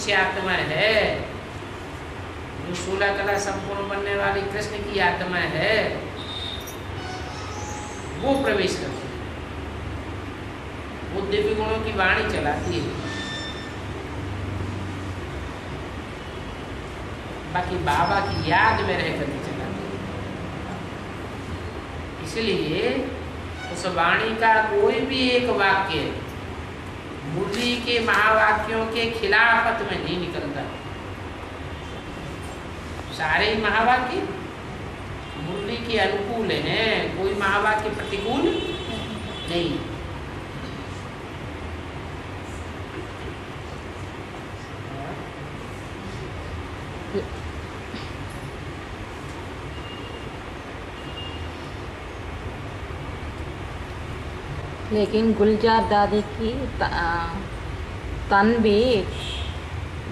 से आत्मा है, जो 16 कला संपूर्ण बनने वाली कृष्ण की आत्मा है, वो प्रवेश करती है, वो दिव्य गुणों की वाणी चलाती है। बाकी बाबा की याद में रह कर चलाती है। इसलिए उस वाणी का कोई भी एक वाक्य मुरली के महावाक्यों के खिलाफत में नहीं निकलता। सारे ही महावाक्य मुरली के अनुकूल हैं, कोई महावाक्य प्रतिकूल नहीं। लेकिन गुलजार दादी की तन भी,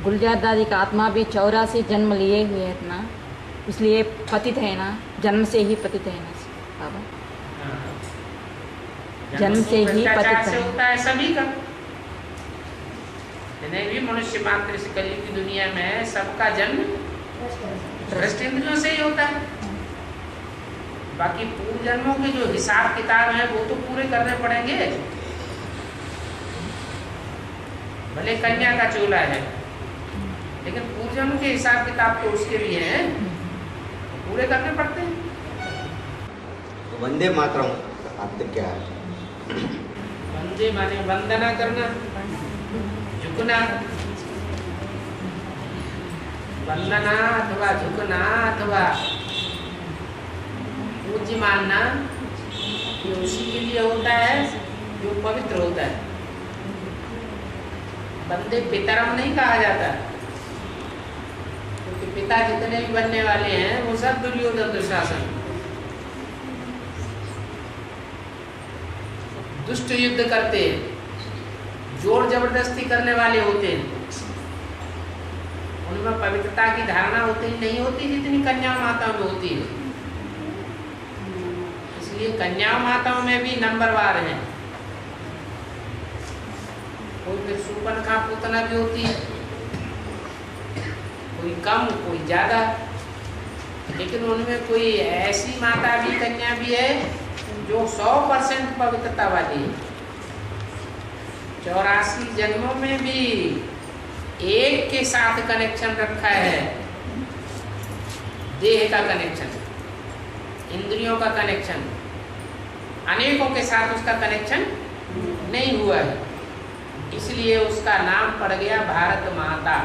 गुलजार दादी का आत्मा भी 84 जन्म लिए हुए है ना, इसलिए पतित है ना, जन्म से ही पतित है ना बाबा, जन्म से ही पतित से होता है सभी का। भी मनुष्य मात्र से कलयुग की दुनिया में सबका जन्म भ्रष्ट इंद्रियों से ही होता है। बाकी पूर्व जन्मों के जो हिसाब किताब है वो तो पूरे करने पड़ेंगे। भले कन्या का चोला है, लेकिन पूर्व जन्म के हिसाब किताब तो उसके भी हैं, पूरे करने पड़ते हैं। वंदे मातरम अर्थ क्या है? वंदे माने वंदना करना, झुकना, वंदना अथवा झुकना अथवा पूज्य मानना, ये उसी के लिए होता है जो पवित्र होता है। बंदे पितरम नहीं कहा जाता, क्योंकि पिता जितने भी बनने वाले हैं वो सब दुर्योधन दुशासन, दुष्ट युद्ध करते हैं, जोर जबरदस्ती करने वाले होते हैं। उनमें पवित्रता की धारणा होती नहीं होती जितनी कन्या माताओं में होती है। इसलिए कन्या माताओं में भी नंबरवार हैं। कोई फिर सुपर्णखा पूतना भी होती है, कोई कम कोई ज्यादा, लेकिन उनमें कोई ऐसी माता भी कन्या भी है जो 100% पवित्रता वाली है। 84 जन्मों में भी एक के साथ कनेक्शन रखा है, देह का कनेक्शन, इंद्रियों का कनेक्शन, अनेकों के साथ उसका कनेक्शन नहीं हुआ है। इसलिए उसका नाम पड़ गया भारत माता,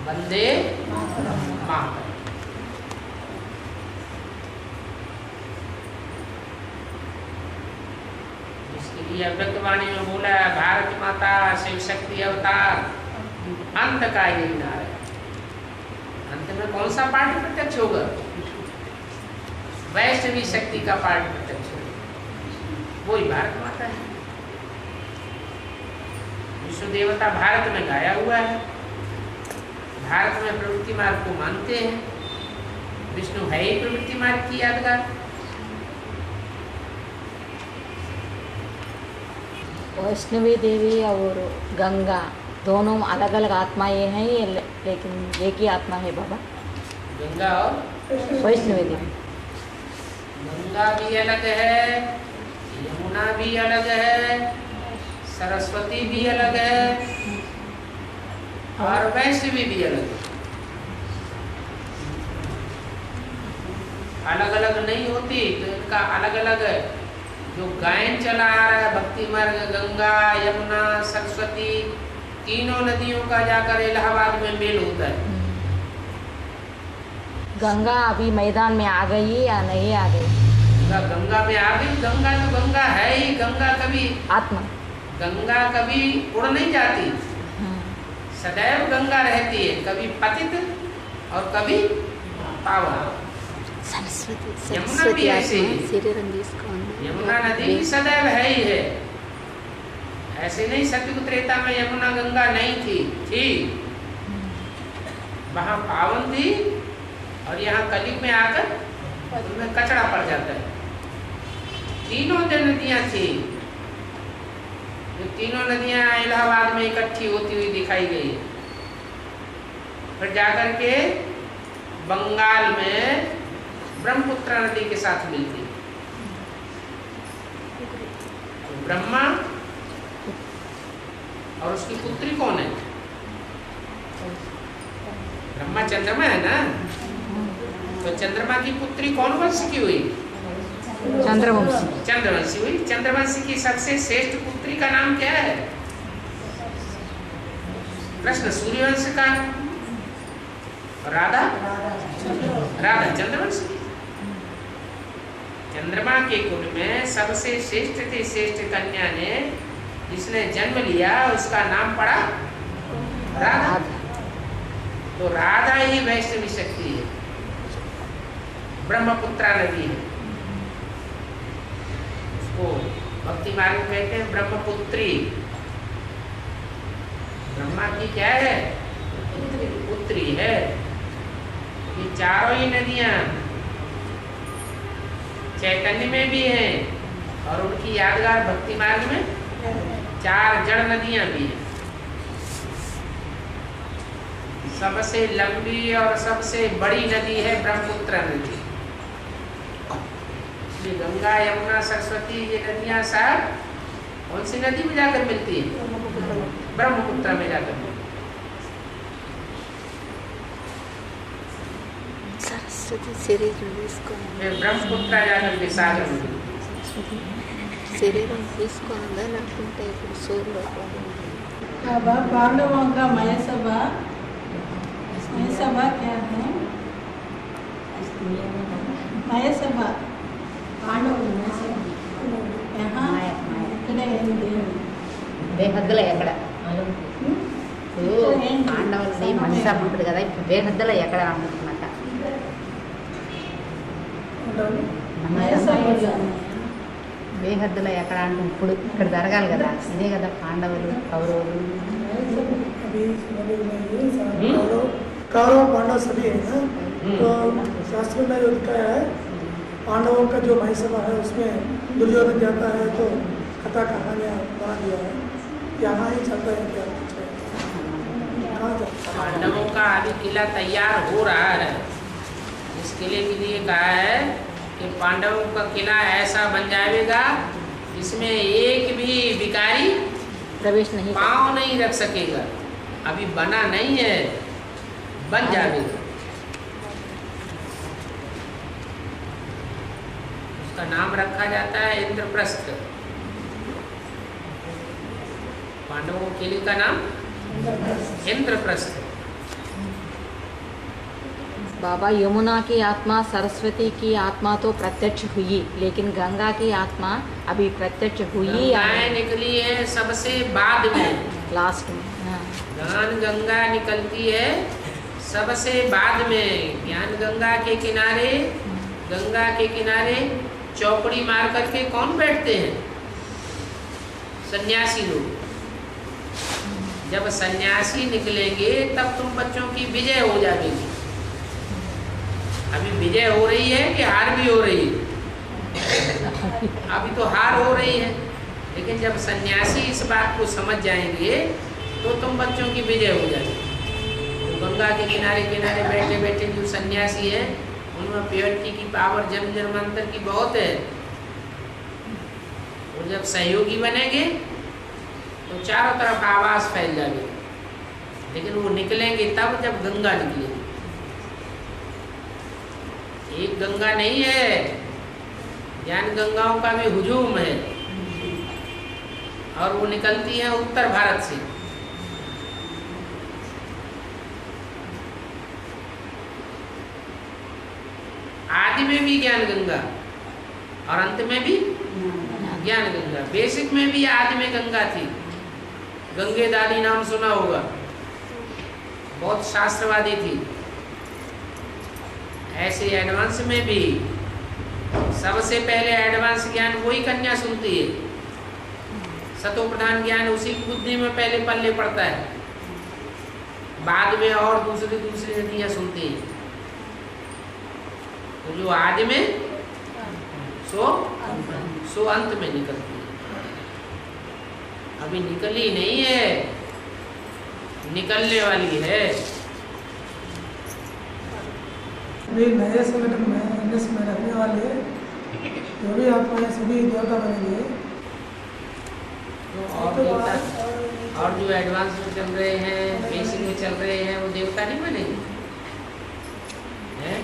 वंदे माता। इसके लिए अव्यक्त वाणी में बोला भारत माता शिव शक्ति अवतार, अंत का यही नारा है। अंत में कौन सा पाठ प्रत्यक्ष होगा? वैष्णवी शक्ति का पाठ प्रत्यक्ष होगा, वही भारत माता है। विश्व देवता भारत में गाया हुआ है, भारत में प्रवृत्ति मार्ग को मानते हैं। विष्णु है ही प्रवृत्ति मार्ग की यादगार। वैष्णवी देवी और गंगा दोनों अलग अलग आत्माएं हैं, ये लेकिन एक ही आत्मा है बाबा। गंगा और वैष्णवी देवी, गंगा भी अलग है, यमुना भी अलग है, सरस्वती भी अलग है और वैष्णवी भी अलग है। अलग अलग नहीं होती तो इनका अलग अलग जो गायन चला आ रहा है, भक्ति मार्ग, गंगा यमुना सरस्वती, तीनों नदियों का जाकर इलाहाबाद में मेल होता है। गंगा अभी मैदान में आ गई या नहीं आ गई? गंगा में आ गई। गंगा तो गंगा है ही, गंगा कभी आत्मा, गंगा कभी उड़ नहीं जाती, सदैव गंगा रहती है, कभी पतित और कभी पावन। यमुना भी ऐसे ही, यमुना नदी भी सदैव है ही है। ऐसे नहीं सतयुग त्रेता में यमुना गंगा नहीं थी, वहां पावन थी और यहाँ कलयुग में आकर उनमें कचड़ा पड़ जाता है। तीनों नदियां थी, ये तीनों नदियां इलाहाबाद में इकट्ठी होती हुई दिखाई गई है। फिर जाकर के बंगाल में ब्रह्मपुत्र नदी के साथ मिलती है। ब्रह्मा और उसकी पुत्री कौन है? ब्रह्मा चंद्रमा है ना, तो चंद्रमा की पुत्री कौन वंश की हुई? चंद्रवंशी। चंद्रवंशी हुई। चंद्रवंशी की सबसे श्रेष्ठ पुत्री का नाम क्या है? कृष्ण सूर्यवंश का। राधा? राधा चंद्रवंशी। चंद्रमा के कुल में सबसे श्रेष्ठ थी श्रेष्ठ कन्या ने जिसने जन्म लिया उसका नाम पड़ा राधा। तो राधा ही वैष्णवी शक्ति है, ब्रह्मपुत्रा नदी है। उसको भक्ति मार्ग कहते हैं ब्रह्मपुत्री। ब्रह्मा की क्या है? पुत्री है। ये चारों ही नदियां चैतन्य में भी हैं और उनकी यादगार भक्ति मार्ग में 4 जड़ नदियां भी हैं। सबसे लंबी और सबसे बड़ी नदी है ब्रह्मपुत्र नदी। ये गंगा यमुना सरस्वती ये नदियां सब कौन सी नदी में जाकर मिलती है? ब्रह्मपुत्र में जाकर। सरस्वती శరీరం తీసుకొని ब्रह्मपुत्र जाकर के सागर में శరీరం తీసుకొని అనుకుంటే ఇప్పుడు సూర్యుడు अब पांडवों का मयसभा क्या है? मयसभा पांडव यहाँ इकडे ఏంటి? బేహద్దులో ఎక్కడ పాండవులది మనసా ఉంటుంది కదా, ఇప్పుడు బేహద్దులో ఎక్కడ అనుకుంటున్నట్ట. బేహద్దులో ఎక్కడ అంటే ఇప్పుడు ఇక్కడ జరగాలి కదా, ఇదే కదా పాండవులు కౌరవులు. कौरव पांडव सभी है ना, तो शास्त्र में जो लिखा है पांडवों का जो मयसभा है उसमें दुर्योधन जाता है तो कथा कहानियाँ बना दिया है। यहाँ ही चलता है क्या? कहाँ जाता है? पांडवों का अभी किला तैयार हो रहा है। इस किले के लिए कहा है कि पांडवों का किला ऐसा बन जाएगा जिसमें एक भी भिखारी प्रवेश नहीं पाँव नहीं रख सकेगा। अभी बना नहीं है, बन जाएगा। उसका नाम रखा जाता है इंद्रप्रस्थ। पांडवों के किले का नाम इंद्रप्रस्थ। बाबा यमुना की आत्मा सरस्वती की आत्मा तो प्रत्यक्ष हुई, लेकिन गंगा की आत्मा अभी प्रत्यक्ष हुई गंगाएं निकली है सबसे बाद में, लास्ट में। हाँ। ज्ञान गंगा निकलती है सबसे बाद में। ज्ञान गंगा के किनारे चौकड़ी मार करके कौन बैठते हैं? सन्यासी लोग। जब सन्यासी निकलेंगे तब तुम बच्चों की विजय हो जाएगी। अभी विजय हो रही है कि हार भी हो रही है? अभी तो हार हो रही है, लेकिन जब सन्यासी इस बात को समझ जाएंगे तो तुम बच्चों की विजय हो जाएगी। तो गंगा के किनारे किनारे बैठे बैठे जो सन्यासी है उनमें प्योरिटी की पावर जन्म जन्मांतर की बहुत है। और जब सहयोगी बनेंगे तो चारों तरफ आवाज फैल जाएगी। लेकिन वो निकलेंगे तब जब गंगा निकलेगी। एक गंगा नहीं है, ज्ञान गंगाओं का भी हुजूम है और वो निकलती है उत्तर भारत से। आदि में भी ज्ञान गंगा और अंत में भी ज्ञान गंगा। बेसिक में भी आदि में गंगा थी। गंगे दादी नाम सुना होगा, बहुत शास्त्रवादी थी। ऐसे एडवांस में भी सबसे पहले एडवांस ज्ञान वही कन्या सुनती है। सतो प्रधान ज्ञान उसी की बुद्धि में पहले पल्ले पड़ता है, बाद में और दूसरी नदियाँ सुनती हैं। तो जो आदि में सो अंत में निकलती है। अभी निकली नहीं है, निकलने वाली है। अभी नए संगठन में एनएस में रहने वाले जो भी आत्माएं सभी देवता बनेंगे। और जो एडवांस में चल रहे हैं, बेसिक में चल रहे हैं, वो देवता नहीं बनेंगे हैं?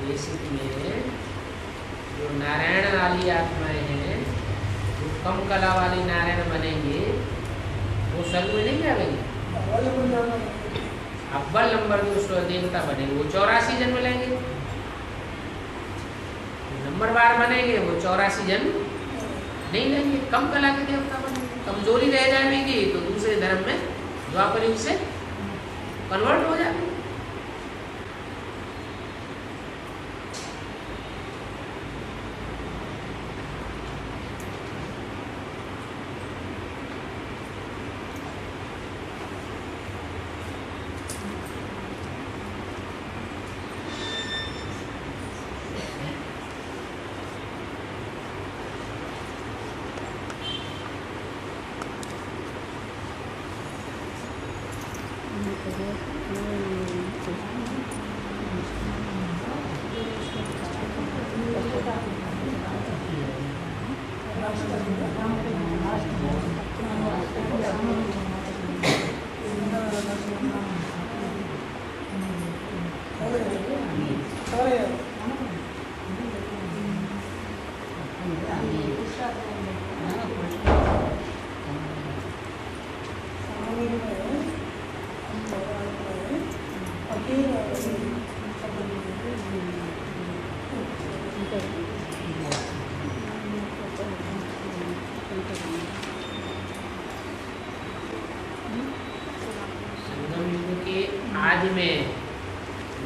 बेसिक में जो नारायण वाली आत्माएं हैं, जो कम कला वाली नारायण बनेंगे, वो स्वर्ग में नहीं जाएंगे। अव्वल नंबर जो देवता बनेंगे वो 84 जन्म लेंगे। नंबरवार बनेंगे वो 84 जन्म नहीं लेंगे। कम कला के देवता बनेंगे, कमजोरी रह जाएगी तो दूसरे धर्म में द्वापर युग से कन्वर्ट हो जाएंगे।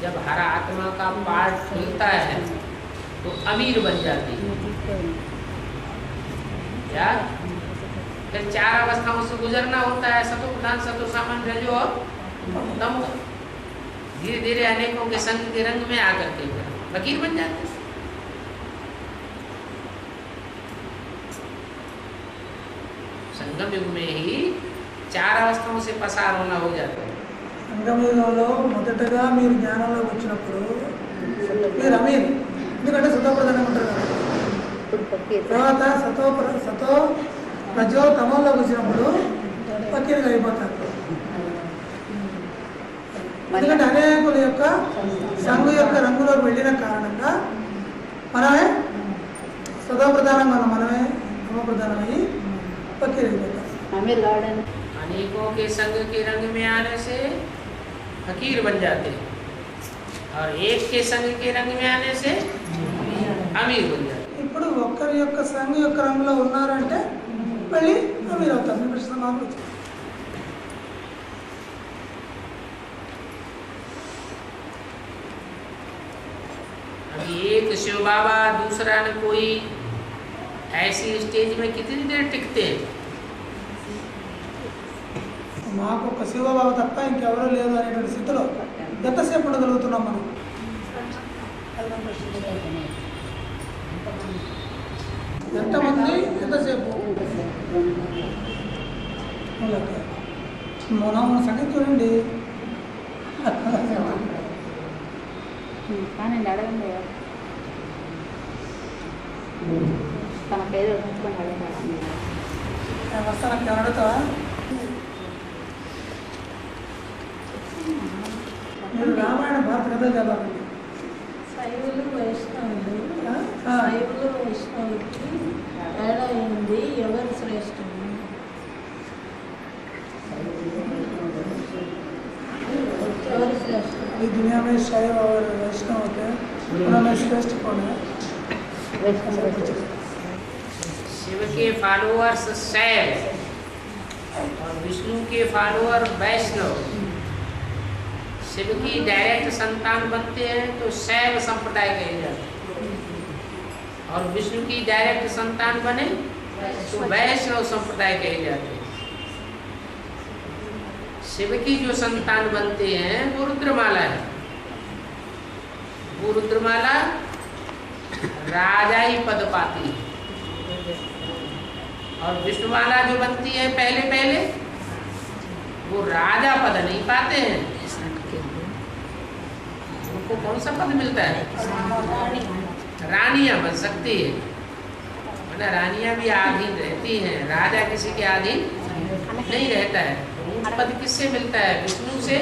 जब हर आत्मा का पार्ट खुलता है तो अमीर बन जाती है। क्या फिर 4 अवस्थाओं से गुजरना होता है, सतो प्रधान, सतो सामान्य, रजो और तमो। धीरे धीरे अनेकों के संग के रंग में आकर के फकीर बन जाते हैं। संगम युग में ही 4 अवस्थाओं से पसार होना हो जाता है। సంగమయుగంలో మొదటగా మీరు జ్ఞానంలోకి వచ్చినప్పుడు మీరు అమీర్, ఎందుకంటే సతోప్రధానం ఉంటారు కదా. తర్వాత సతో రజో తమోలోకి వచ్చినప్పుడు ఫకీర్గా అయిపోతారు. ఎందుకంటే అనేకుల యొక్క సంఘ యొక్క రంగులోకి వెళ్ళిన కారణంగా మనమే సతోప్రధానం, మనమే తమోప్రధానం అయ్యి ఫకీర్ అయిపోతారు. अनेकों के संग के रंग में आने से फकीर बन जाते हैं और एक के संग के रंग में आने से अमीर बन जाते हैं। ఇప్పుడు ఒక్కరి యొక్క సంఘ యొక్క రంగులో ఉన్నారంటే మళ్ళీ అమీర్ అవుతారు. మీ ప్రశ్న మాకు अभी एक शिव बाबा, दूसरा न कोई, ऐसी स्टेज में कितनी देर टिकते हैं? మాకు ఒక శివబాబా తప్ప ఇంకెవరూ లేదు అనేటువంటి స్థితిలో ఎంతసేపు ఉండగలుగుతున్నాం మనం? ఎంతమంది ఎంతసేపు? మనం సంగతి చూడండి. కానీ అడగండి, తన పేరు చూసుకొని అడగాలి. వస్తాను అడుగుతావా? మీరు రామాయణ భారత కథ చదవండి. శైవులు వైష్ణవులు, శైవులు వైష్ణవులకి తేడా ఏంది? ఎవరు శ్రేష్ఠులు? ఎవరు శ్రేష్ఠులు? ఈ दुनिया में शैव और वैष्णव होते हैं, उनमें श्रेष्ठ कौन है? शिव के फॉलोअर्स शैव और विष्णु के फॉलोअर वैष्णव। शिव की डायरेक्ट संतान बनते हैं तो शैव संप्रदाय कहे जाते हैं, और विष्णु की डायरेक्ट संतान बने तो वैष्णव संप्रदाय कहे जाते हैं। शिव की जो संतान बनते हैं वो रुद्रमाला है। वो रुद्रमाला राजाई पद पाती है और विष्णुमाला जो बनती है पहले पहले, वो राजा पद नहीं पाते हैं। उनको कौन सा पद मिलता है? रानियां बन सकती है, वरना रानियां भी आधीन रहती हैं, राजा किसी के अधीन नहीं रहता है। ऊंच पद किससे मिलता है? विष्णु से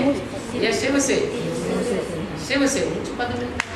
या शिव से? शिव से ऊंच पद मिलता है।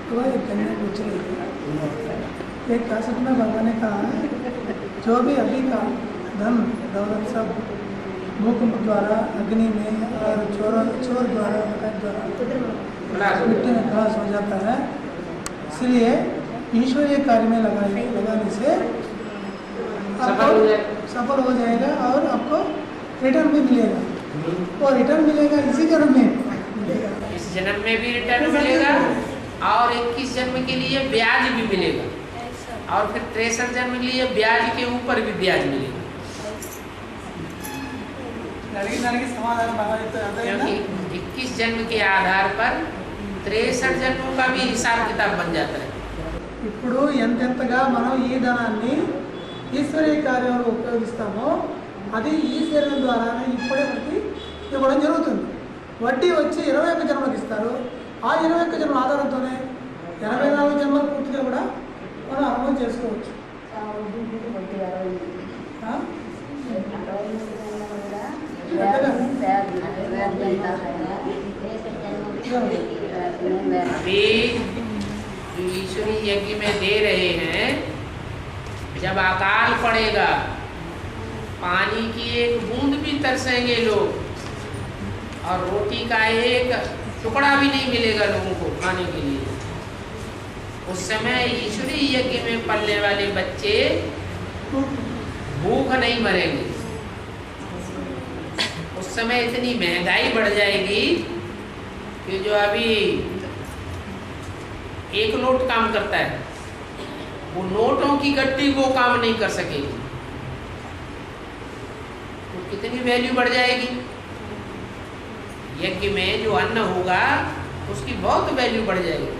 तो एक कन्या पूछ रही थी, एक कासट में बाबा ने कहा जो भी अभी का धन दौलत सब भूख द्वारा, अग्नि में और चोर द्वारा, मिट्टी में खलास हो जाता है। इसलिए ईश्वरीय कार्य में लगाने से सफल हो जाएगा और आपको रिटर्न भी मिलेगा। और रिटर्न मिलेगा इसी जन्म में मिलेगा, इस जन्म में भी रिटर्न मिलेगा और 21 जन्म के लिए ब्याज भी मिलेगा, और फिर 63 जन्म के लिए ब्याज के ऊपर भी ब्याज मिलेगा। क्योंकि 21 जन्म के आधार पर 63 जन्मों का भी हिसाब किताब बन जाता है। ఇప్పుడు ఎంతెంతగా మనం ఈ ధనాన్ని ఈశ్వరీయ కార్యంలో ఉపయోగిస్తామో అది ఈ శరీరం ద్వారానే ఇప్పుడే మనకి ఇవ్వడం జరుగుతుంది. వడ్డీ వచ్చి 21 జన్మలకు ఇస్తారు. ఆ 21 జన్మల ఆధారంతోనే 84 జన్మల పూర్తిగా కూడా మనం అనుభవం చేసుకోవచ్చు. अभी जो ईश्वरी यज्ञ में दे रहे हैं, जब अकाल पड़ेगा पानी की एक बूंद भी तरसेंगे लोग, और रोटी का एक टुकड़ा भी नहीं मिलेगा लोगों को खाने के लिए। उस समय ईश्वरी यज्ञ में पलने वाले बच्चे भूख नहीं मरेंगे। उस समय इतनी महंगाई बढ़ जाएगी कि जो अभी एक नोट काम करता है, वो नोटों की गट्टी वो काम नहीं कर सकेगी। तो कितनी वैल्यू बढ़ जाएगी। यज्ञ में जो अन्न होगा उसकी बहुत वैल्यू बढ़ जाएगी।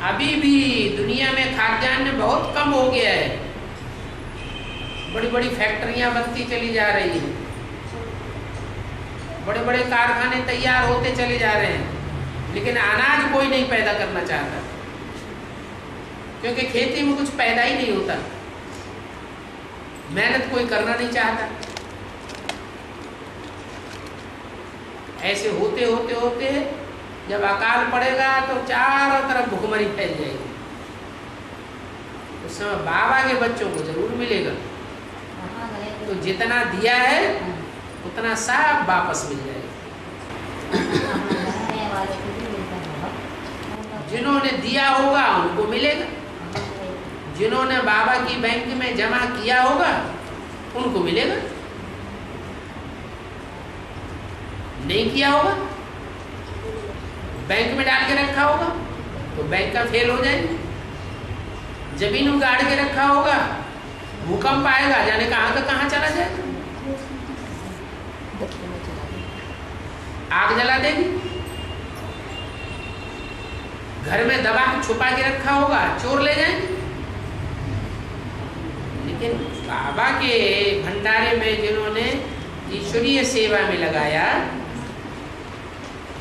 अभी भी दुनिया में खाद्यान्न बहुत कम हो गया है, बड़ी बड़ी फैक्ट्रियां बनती चली जा रही हैं, बड़े बड़े कारखाने तैयार होते चले जा रहे हैं, लेकिन अनाज कोई नहीं पैदा करना चाहता, क्योंकि खेती में कुछ पैदा ही नहीं होता, मेहनत कोई करना नहीं चाहता। ऐसे होते होते होते जब अकाल पड़ेगा तो चारों तरफ भुखमरी फैल जाएगी। उस समय बाबा के बच्चों को जरूर मिलेगा। तो जितना दिया है उतना सब वापस मिल जाएगा। जिन्होंने दिया होगा उनको मिलेगा, जिन्होंने बाबा की बैंक में जमा किया होगा उनको मिलेगा, नहीं किया होगा, बैंक में डाल के रखा होगा तो बैंक का फेल हो जाएगा, जमीन उगाड़ के रखा होगा, भूकंप आएगा जाने कहाँ का कहाँ चला जाएगा, आग जला देगी। घर में दबा के छुपा के रखा होगा, चोर ले जाएंगे। लेकिन बाबा के भंडारे में जिन्होंने ईश्वरीय सेवा में लगाया,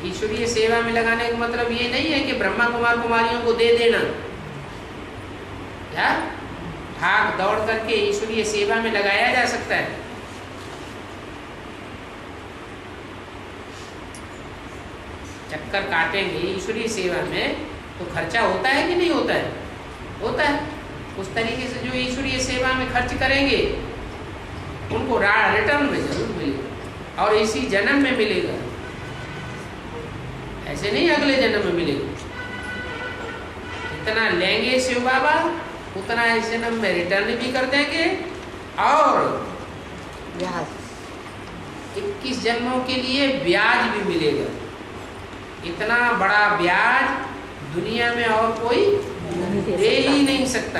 ईश्वरीय सेवा में लगाने का मतलब ये नहीं है कि ब्रह्मा कुमार कुमारियों को दे देना, या भाग दौड़ करके ईश्वरीय सेवा में लगाया जा सकता है। चक्कर काटेंगे ईश्वरीय सेवा में तो खर्चा होता है कि नहीं होता है? होता है। उस तरीके से जो ईश्वरीय सेवा में खर्च करेंगे उनको रिटर्न में जरूर मिलेगा और इसी जन्म में मिलेगा, ऐसे नहीं अगले जन्म में मिलेगा। जितना लेंगे शिव बाबा उतना इस जन्म में रिटर्न भी कर देंगे और 21 जन्मों के लिए ब्याज भी मिलेगा। इतना बड़ा ब्याज दुनिया में और कोई दे ही नहीं सकता।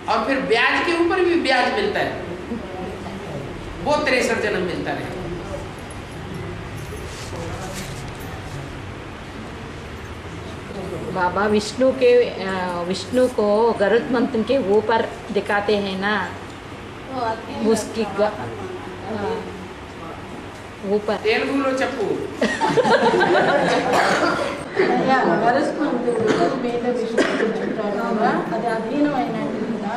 और फिर ब्याज के ऊपर भी ब्याज मिलता है, वो 63 जन्म मिलता है। बाबा विष्णु को गरुड़ मंत्र के ऊपर दिखाते हैं ना, उसकी ऊपर तेलुगु लो चप्पू గరుత్మంతుడు మీద విష్ణు కూర్చుంటాడు కదా, అది అధీనమైనట్టు కదా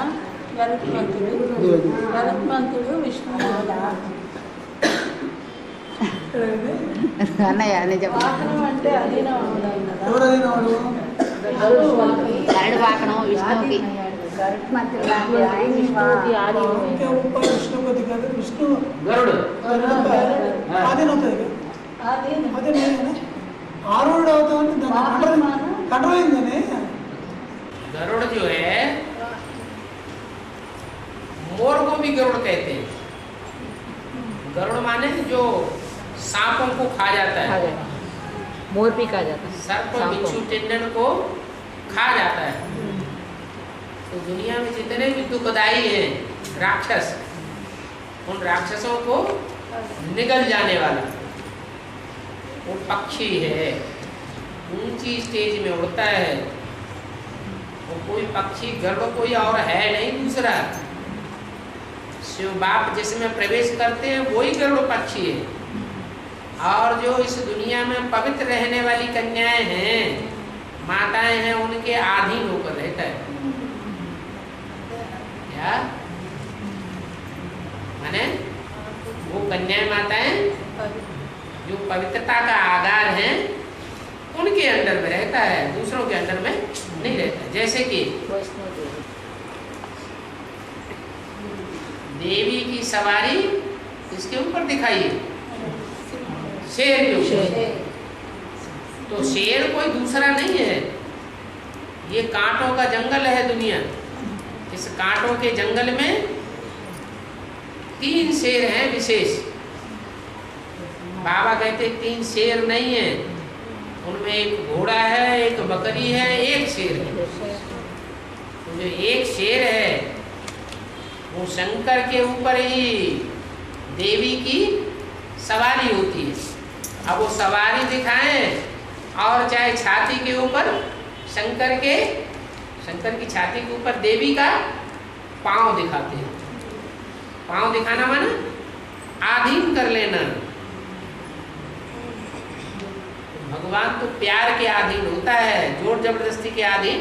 గరుత్మంతుడు విష్ణువు కదా. అన్నయ్య నిజం. వాహనం అంటే అధీనం అవుతాయి కదా. ఎవరైనా వాడు గరుడు వాకణం విష్ణువుకి. उनके ऊपर विष्णु को दिखाते, विष्णु गरुड़ आधीन होता है क्या? అధీనం अదే नहीं है ना, आरूढ़ होता है कंट्रोल नहीं। गरुड़ जो है, मोर को भी गरुड़ कहते हैं। गरुड़ माने जो सांपों को खा जाता है, मोर भी खा जाता है, सर्प बिच्छू टेंडन को खा जाता है। तो दुनिया में जितने भी दुखदाई हैं राक्षस, उन राक्षसों को निगल जाने वाला वो पक्षी है, ऊंची स्टेज में उड़ता है। वो कोई पक्षी गरुड़ कोई और है नहीं दूसरा। शिव बाप जिसमें प्रवेश करते हैं वही गरुड़ पक्षी है। और जो इस दुनिया में पवित्र रहने वाली कन्याएं हैं, माताएं हैं, उनके अधीन होकर रहता है। क्या माने? वो कन्याएं माताएं जो पवित्रता का आधार है उनके अंदर में रहता है, दूसरों के अंदर में नहीं रहता। जैसे कि देवी की सवारी इसके ऊपर दिखाइए, शेर के ऊपर। तो शेर कोई दूसरा नहीं है, ये कांटों का जंगल है दुनिया। इस कांटों के जंगल में 3 शेर हैं विशेष। बाबा कहते 3 शेर नहीं है, उनमें एक घोड़ा है, एक बकरी है, एक शेर है। तो जो एक शेर है वो शंकर के ऊपर ही देवी की सवारी होती है। अब वो सवारी दिखाएं और चाहे छाती के ऊपर शंकर की छाती के ऊपर देवी का पांव दिखाते हैं। पांव दिखाना माना आधीन कर लेना। भगवान तो प्यार के अधीन होता है, जोर जबरदस्ती के अधीन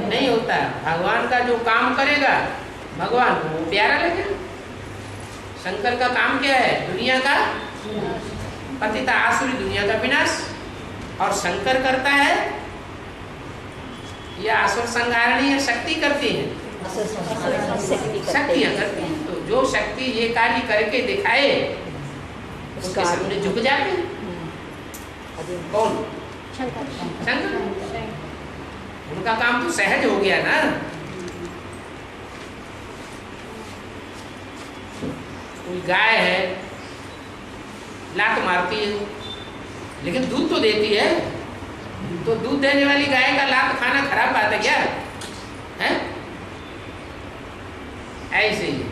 नहीं होता। भगवान का जो काम करेगा भगवान को वो प्यारा लगेगा। शंकर का काम क्या है? दुनिया का पतिता आसुरी दुनिया का विनाश। और शंकर करता है या असुर संहारणी या शक्ति करती है? शक्तियां करती हैं। तो जो शक्ति ये कार्य करके दिखाए उसके सामने झुक जाते हैं। कौन? शंकर। उनका काम तो सहज हो गया ना। कोई गाय है, लात मारती है लेकिन दूध तो देती है। तो दूध देने वाली गाय का लात खाना खराब बात है क्या? है ऐसे ही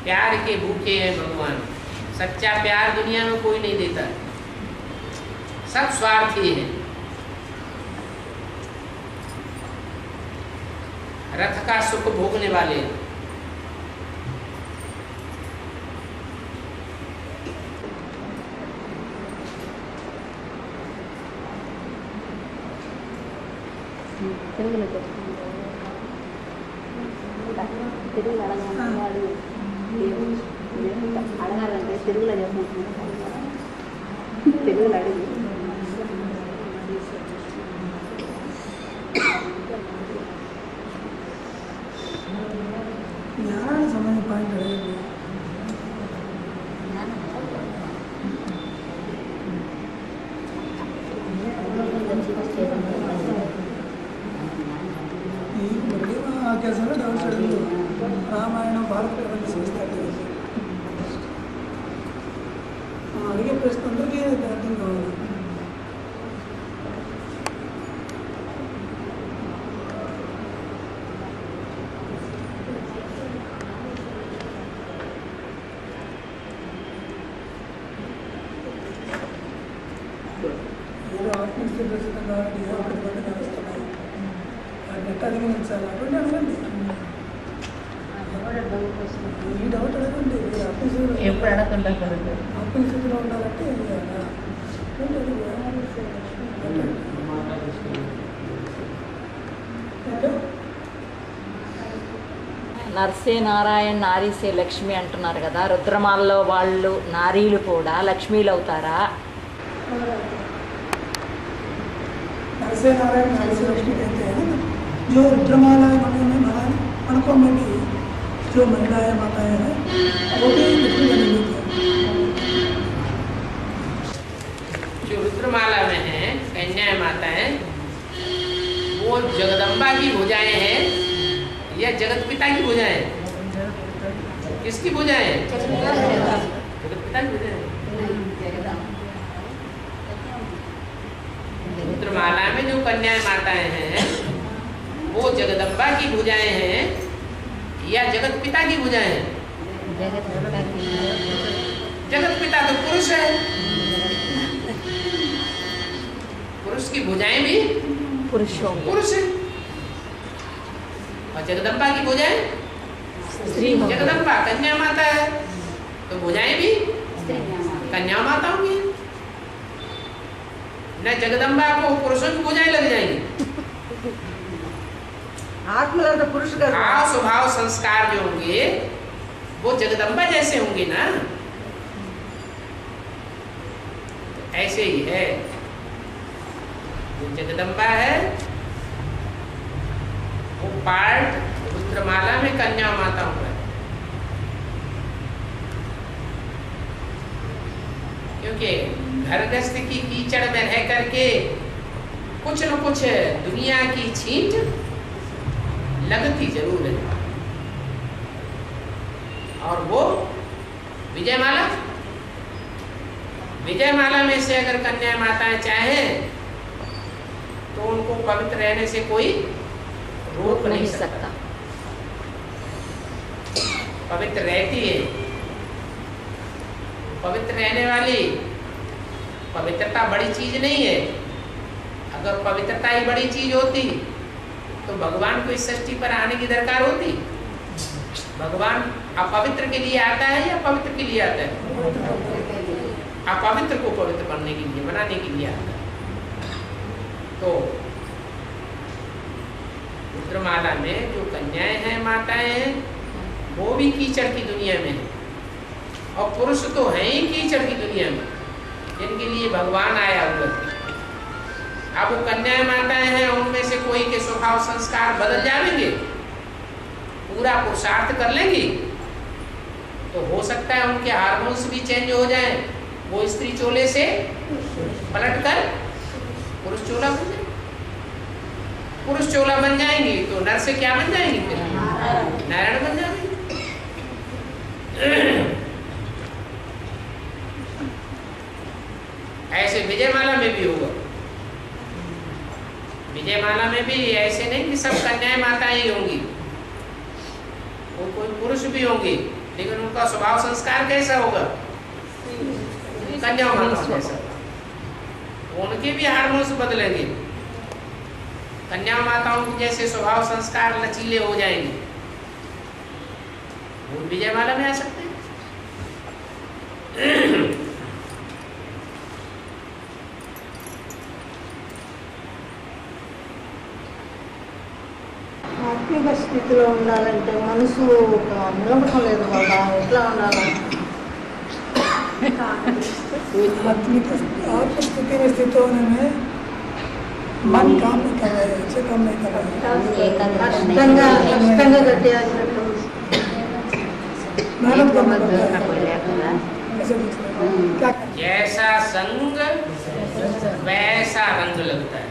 प्यार के भूखे हैं भगवान। सच्चा प्यार दुनिया में कोई नहीं देता, सब स्वार्थी है। रथ का सुख भोगने वाले అడగాలంటే తెలుగులో చెప్పుకుంటున్నాను. తెలుగులో అడిగి ಕೆಲಸ ಡೌನ್ ಸೈಡ್ ರಾಮಾಯಣ ಭಾರತ ಸಂಸ್ಥೆ ಅಡುಗೆ ಪ್ರಶ್ನೆ ಅಂದ್ರೆ ಅರ್ಥం కావాలి. ఏదో ఆత్మస్థితి ప్రసిద్ధంగా వస్తున్నాయి నెట్ అధిగమించాలి అటువంటి అడగండి ఈ డౌట్ అడగండి ఎప్పుడు అడగకుండా ఆత్మస్థితిలో ఉండాలంటే నర్సే నారాయణ నారీసే లక్ష్మి అంటున్నారు కదా, రుద్రమాలలో వాళ్ళు నారీలు కూడా లక్ష్మీలు అవుతారా? नरसे नारायण नरसे लक्ष्मी कहते हैं ना, जो रुद्रमाला मणकों में भी जो महिलाएं माताएं हैं वो भी लक्ष्मी बनी हुई थी। जो रुद्रमाला में है कन्याएं माताएं वो जगदम्बा की भुजाएं हैं या जगत पिता की भुजाएं? किसकी भुजाएं? जगत पिता की भुजाएं। रुद्रमाला में जो कन्याएं माताएं हैं वो जगदम्बा की भुजाएं हैं या जगत पिता की भुजाएं हैं? जगत पिता तो पुरुष है, पुरुष की भुजाएं भी पुरुष है और जगदम्बा की भुजाएं स्त्री हो। जगदम्बा कन्या माता है तो भुजाएं भी कन्या माता होंगी। न जगदम्बा को पुरुषों की भुजाएं लग जाएंगी। आत्मलब्ध पुरुष का भाव स्वभाव संस्कार जो होंगे वो जगदम्बा जैसे होंगे ना, ऐसे ही है। जो जगदम्बा है वो पार्ट रुद्रमाला में कन्या माता हुआ है, क्योंकि घर गृहस्थ की कीचड़ में रह करके कुछ न कुछ दुनिया की छींट लगती जरूर है। और वो विजयमाला में से अगर कन्या माताएं चाहें तो उनको पवित्र रहने से कोई रोक नहीं सकता। पवित्र रहती है, पवित्र रहने वाली। पवित्रता बड़ी चीज नहीं है। अगर पवित्रता ही बड़ी चीज होती तो भगवान को इस सृष्टि पर आने की दरकार होती? भगवान अपवित्र के लिए आता है या पवित्र के लिए आता है? अपवित्र को पवित्र बनने के लिए, बनाने के लिए आता है। तो रुद्रमाला में जो कन्याएं हैं माताएं हैं वो भी कीचड़ की दुनिया में है और पुरुष तो हैं ही कीचड़ की दुनिया में जिनके लिए भगवान आया हुआ है। अब वो कन्याएं माताएं हैं उनमें से कोई के स्वभाव संस्कार बदल जाएंगे, पूरा पुरुषार्थ कर लेंगी तो हो सकता है उनके हार्मोन्स भी चेंज हो जाएं, वो स्त्री चोले से पलटकर पुरुष चोला बन जाए। पुरुष चोला बन जाएंगी तो नर से क्या बन जाएंगी? फिर नारायण बन जाएंगे। ऐसे विजयमाला में भी होगा। विजयमाला में भी ऐसे नहीं कि सब कन्याएं माताएं ही होंगी, वो कोई पुरुष भी होंगे, लेकिन उनका स्वभाव संस्कार कैसा होगा? कन्या माता कैसा? उनके भी हार्मोन्स बदलेंगे। कन्या माताओं के जैसे स्वभाव संस्कार लचीले हो जाएंगे, वो विजयमाला में आ सकते हैं। ఆత్మిక స్థితిలో ఉండాలంటే మనసు ఒక నిలబడటం లేదు బాబా, ఎట్లా ఉండాలి? आत्मिक स्थिति में स्थित होने में मन काम नहीं कर रहा है, अच्छे काम नहीं कर रहा है, కష్టంగా కట్టేయాల్సినట్టు मेहनत करना पड़ता है। ऐसे दिख रहा है। क्या जैसा संग वैसा रंग लगता है।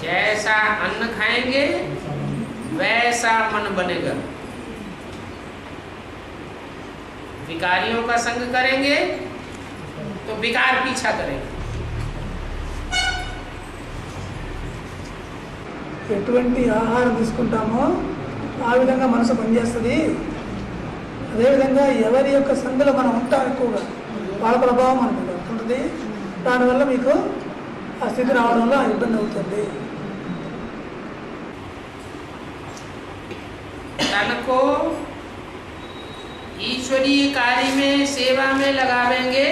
जैसा अन्न खाएंगे वैसा मन बनेगा। विकारियों का संग करेंगे तो विकार पीछा करेंगे। ఎటువంటి ఆహారం తీసుకుంటామో ఆ విధంగా మనసు పనిచేస్తుంది. అదేవిధంగా ఎవరి యొక్క సందులో మనం ఉంటాం ఎక్కువగా వాళ్ళ ప్రభావం మనకు ఉంటుంది. దానివల్ల మీకు ఆ స్థితి రావడంలో ఇబ్బంది అవుతుంది. तन को ईश्वरीय कार्य में सेवा में लगावेंगे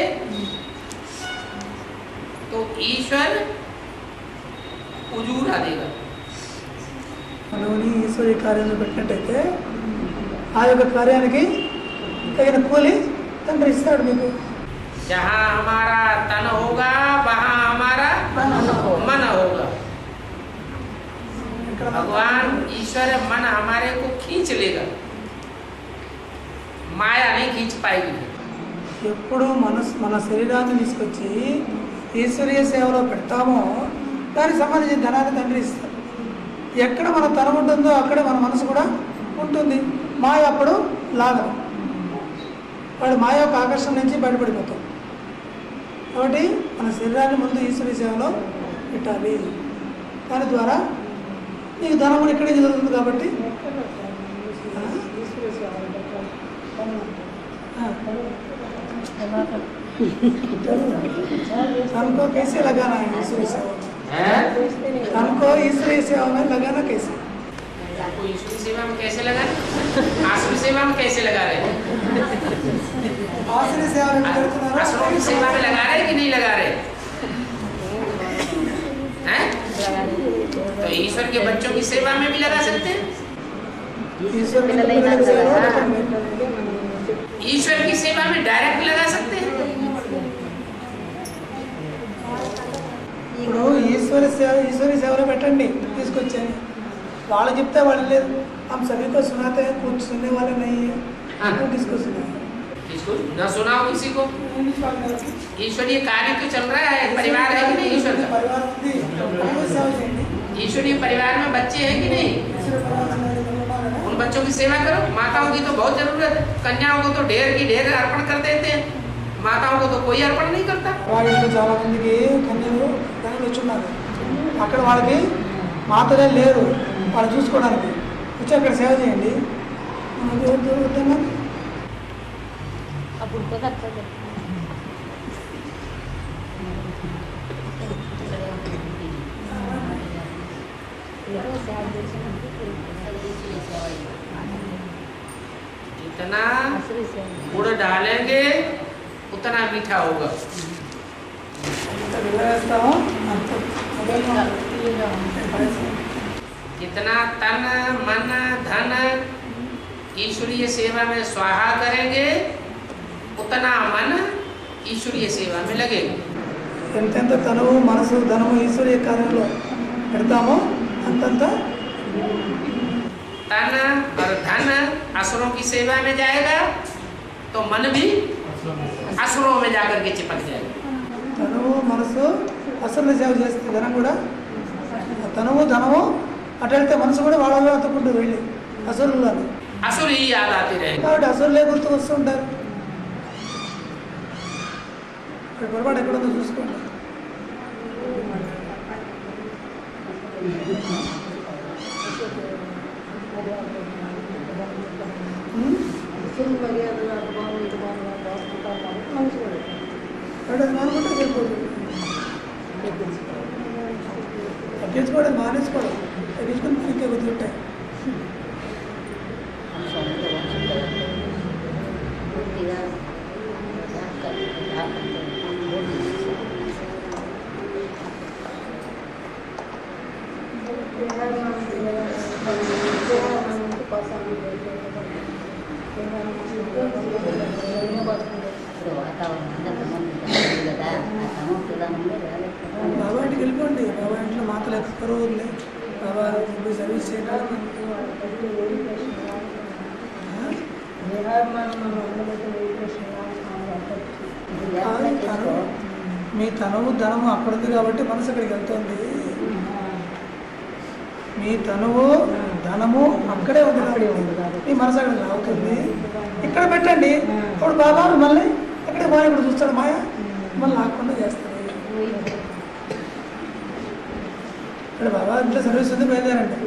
तो ईश्वर उजूरा देगा। మనని ఈశ్వరీయ కార్యంలో పెట్టినట్టయితే ఆ యొక్క కార్యానికి తగిన కూలి తండ్రి ఇస్తాడు మీకు. जहाँ हमारा तन होगा वहाँ हमारा मन होगा। भगवान ईश्वर मन हमारे को खींच लेगा, माया नहीं खींच पाएगी। ఎప్పుడు మన శరీరాన్ని తీసుకొచ్చి ఈశ్వరీయ సేవలో పెడతామో దానికి సంబంధించిన ధనాన్ని తండ్రి ఇస్తాడు. ఎక్కడ మన తనం ఉంటుందో అక్కడే మన మనసు కూడా ఉంటుంది. మాయ అప్పుడు లాగదు, వాడు మాయ యొక్క ఆకర్షణ నుంచి బయటపడిపోతాం. కాబట్టి మన శరీరాన్ని ముందు ఈశ్వరీయ సేవలో పెట్టాలి. దాని ద్వారా నీకు ధనం కూడా ఇక్కడే జరుగుతుంది. కాబట్టి हमको कैसे लगाना है ईश्वरीय सेवा में? हमको ईश्वरीय सेवा में लगाना कैसे? आपको ईश्वरीय सेवा में कैसे लगा? आसुरी सेवा में कैसे लगा रहे? आसुरी सेवा में आसुरों की सेवा में लगा रहे कि नहीं लगा रहे हैं? तो ईश्वर के बच्चों की सेवा में भी लगा सकते हैं। ईश्वर की सेवा में डायरेक्ट लगा सकते हैं। ఇప్పుడు ఈశ్వరీ సేవలో పెట్టండి తీసుకొచ్చాను. వాళ్ళు చెప్తే వాళ్ళు లేదు. हम सभी को सुनाते हैं, कुछ सुनने वाले नहीं है, तो किसको सुनाए? किसको न सुनाओ किसी को। ईश्वरीय कार्य तो चल रहा है, परिवार है कि नहीं ईश्वर का? परिवार ఉంది, సేవ చేయండి. ईश्वरीय परिवार में बच्चे हैं कि नहीं? उन बच्चों की सेवा करो। माताओं की तो बहुत जरूरत है। कन्याओं को तो ढेर की ढेर अर्पण कर देते हैं, माताओं को तो कोई अर्पण नहीं करता। వాళ్ళకి చాలా మందికి కన్యలు వచ్చున్నారు. అక్కడ వాళ్ళకి మాతలే లేరు వాళ్ళు చూసుకోవడానికి. వచ్చి అక్కడ సేవ చేయండి. అప్పుడు కుదరదు. जितना गुड़ डालेंगे उतना मीठा होगा। जितना तन मन धन ईश्वरीय सेवा में स्वाहा करेंगे उतना मन ईश्वरीय सेवा में लगेगा। ఎంతెంత తనువు మనసు ధనము ఈశ్వరీయ కార్యంలో పెడతామో అంతంత तन और धन असुरों की सेवा में जाएगा तो मन भी असुरों में जाकर के चिपक जाएगा। తనువు మనసు అసలు సేవ చేస్తే ధనం కూడా తనువు ధనము అటు వెళ్తే మనసు కూడా వాళ్ళలో అతుక్కుంటూ వెళ్ళి అసలు असुर ही याद आते रहेंगे। కాబట్టి అసలు గుర్తు వస్తుంటారు. పొరపాటు ఎక్కడుందో చూసుకోండి. అనుకుంటే సరిపోతుంది. తగ్గించుకోవడం మానేసుకోవడం, తగ్గించుకుని ఇంకా కొద్ది ఉంటాయి. బాబా ఇంటికి వెళ్ళిపోండి. బాబా ఇంట్లో మాతలు ఎక్కరు బాబా సర్వీస్ చేయడానికి. మీ తనువు ధనము అక్కడ ఉంది కాబట్టి మనసు అక్కడికి వెళ్తుంది. మీ తనువు ధనము అక్కడే ఉంది కాబట్టి మీ మనసు అక్కడ అవుతుంది. ఇక్కడ పెట్టండి, ఇప్పుడు బాబా మళ్ళీ ఎక్కడ మాయ ఇప్పుడు చూస్తాడు, మాయ మళ్ళీ లాక్కుండా చేస్తాడు. ఇక్కడ బాబా ఇంట్లో సర్వీస్ ఉంది, బయలుదేరండి.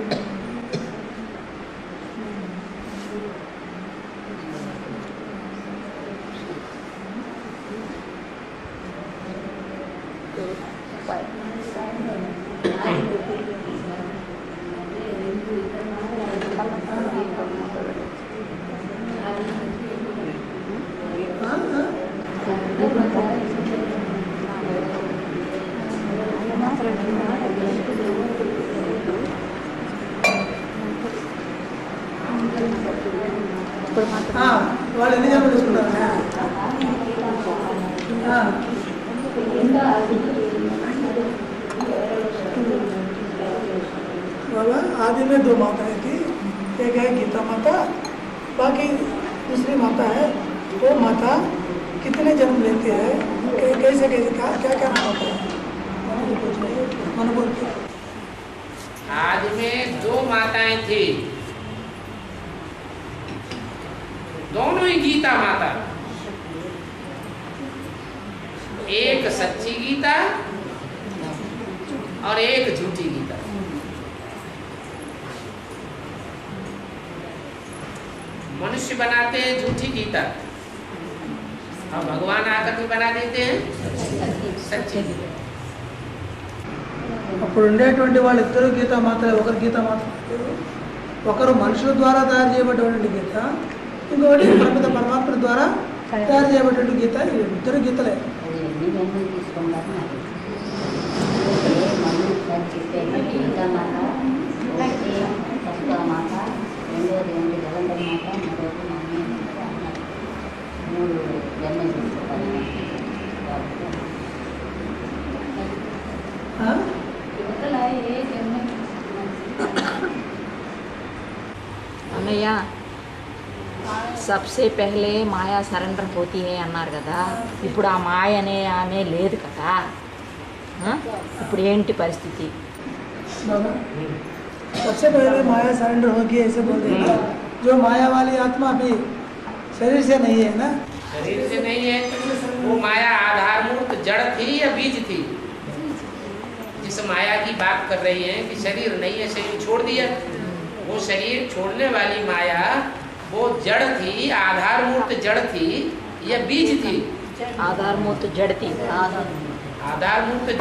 ఇప్పుడు మాత్రం వాళ్ళు ఎన్ని జన్మలు తీసుకుంటారు? बाबा आदि में 2 माताएं थी, एक है गीता माता, बाकी दूसरी माता है। वो माता कितने जन्म लेती है, कैसे कैसे क्या क्या नाम होता है? मन बोल के। आदि में 2 माताएं थी, दोनों ही गीता माता, एक सच्ची गीता और एक झूठी गीता। मनुष्य बनाते हैं झूठी गीता और भगवान आकर के बना देते हैं सच्ची गीता। అప్పుడు ఉండేటువంటి వాళ్ళిద్దరు గీతా మాత్రమే, ఒకరు గీతా మాత్ర, ఒకరు మనుషుల ద్వారా తయారు చేయబడ్డటువంటి గీత, ఇంకొకటి ప్రమిత పరమాత్మ ద్వారా తయారు చేయబడ్డటువంటి గీత. ఇద్దరు గీతలే. అన్నయ్య सबसे पहले మాయా సరెండర్ పోతీ హే అన్నారు కదా, ఇప్పుడు ఆ మాయ అనే ఆమె లేదు కదా, ఇప్పుడు ఏంటి పరిస్థితి? सबसे पहले माया सरेंडर होगी ऐसे बोलते हैं, जो माया वाली आत्मा भी शरीर से नहीं है ना, शरीर से नहीं है। वो माया आधारभूत जड़ थी या बीज थी? जिस माया की बात कर रही है कि शरीर नहीं है, शरीर छोड़ दिया, वो शरीर छोड़ने वाली माया वो जड़ थी, आधारभूत जड़ थी या बीज थी? आधारभूत जड़ थी। आधारभूत